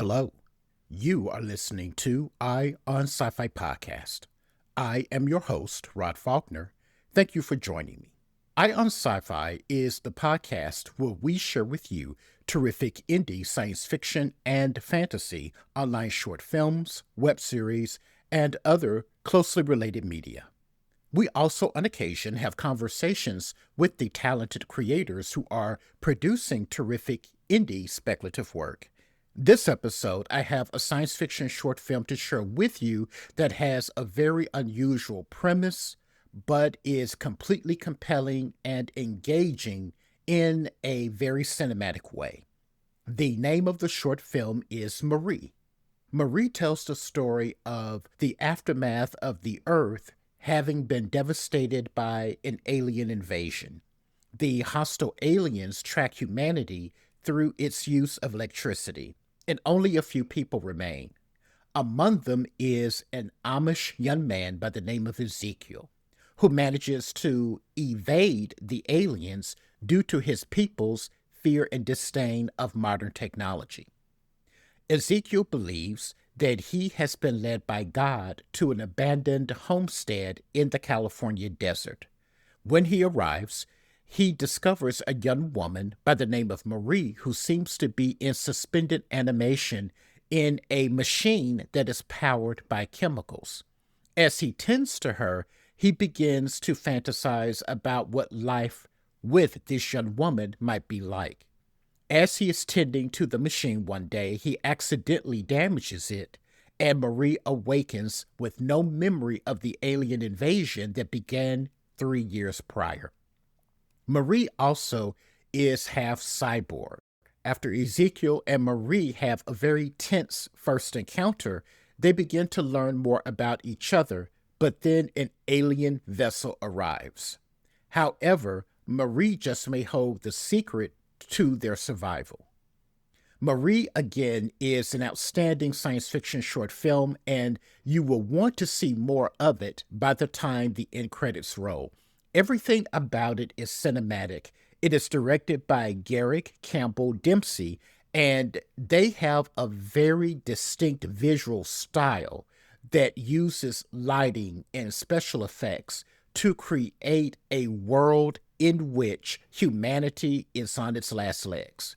Hello. You are listening to EYE on Sci-Fi Podcast. I am your host, Rod Faulkner. Thank you for joining me. EYE on Sci-Fi is the podcast where we share with you terrific indie science fiction and fantasy, online short films, web series, and other closely related media. We also, on occasion, have conversations with the talented creators who are producing terrific indie speculative work. This episode, I have a science fiction short film to share with you that has a very unusual premise, but is completely compelling and engaging in a very cinematic way. The name of the short film is Marie. Marie tells the story of the aftermath of the Earth having been devastated by an alien invasion. The hostile aliens track humanity through its use of electricity, and only a few people remain. Among them is an Amish young man by the name of Ezekiel, who manages to evade the aliens due to his people's fear and disdain of modern technology. Ezekiel believes that he has been led by God to an abandoned homestead in the California desert. When he arrives, he discovers a young woman by the name of Marie who seems to be in suspended animation in a machine that is powered by chemicals. As he tends to her, he begins to fantasize about what life with this young woman might be like. As he is tending to the machine one day, he accidentally damages it, and Marie awakens with no memory of the alien invasion that began 3 years prior. Marie also is half cyborg. After Ezekiel and Marie have a very tense first encounter, they begin to learn more about each other, but then an alien vessel arrives. However, Marie just may hold the secret to their survival. Marie, again, is an outstanding science fiction short film, and you will want to see more of it by the time the end credits roll. Everything about it is cinematic. It is directed by Garrick Campbell Dempsey, and they have a very distinct visual style that uses lighting and special effects to create a world in which humanity is on its last legs.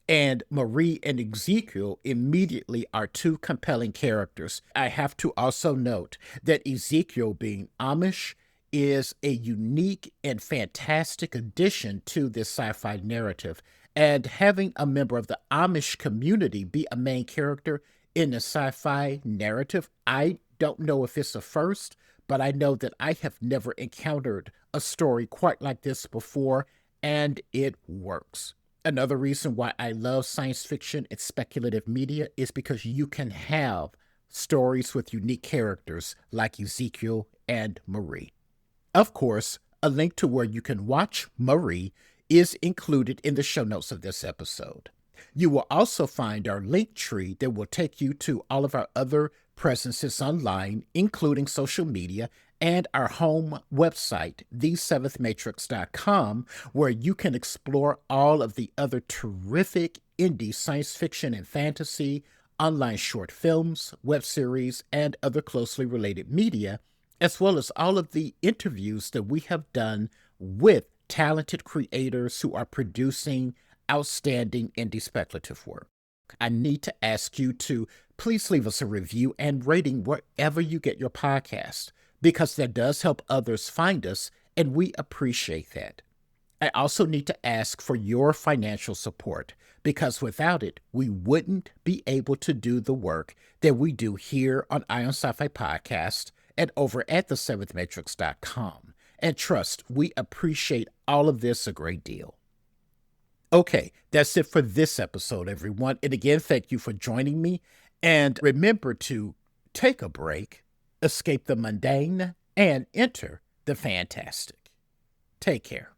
And Marie and Ezekiel immediately are two compelling characters. I have to also note that Ezekiel, being Amish, is a unique and fantastic addition to this sci-fi narrative. And having a member of the Amish community be a main character in a sci-fi narrative, I don't know if it's a first, but I know that I have never encountered a story quite like this before, and it works. Another reason why I love science fiction and speculative media is because you can have stories with unique characters like Ezekiel and Marie. Of course, a link to where you can watch Marie is included in the show notes of this episode. You will also find our link tree that will take you to all of our other presences online, including social media, and our home website, theseventhmatrix.com, where you can explore all of the other terrific indie science fiction and fantasy, online short films, web series, and other closely related media, as well as all of the interviews that we have done with talented creators who are producing outstanding indie speculative work. I need to ask you to please leave us a review and rating wherever you get your podcast, because that does help others find us, and we appreciate that. I also need to ask for your financial support, because without it, we wouldn't be able to do the work that we do here on EYE on Sci-Fi Podcast and over at theseventhmatrix.com. And trust, we appreciate all of this a great deal. Okay, that's it for this episode, everyone. And again, thank you for joining me. And remember to take a break, escape the mundane, and enter the fantastic. Take care.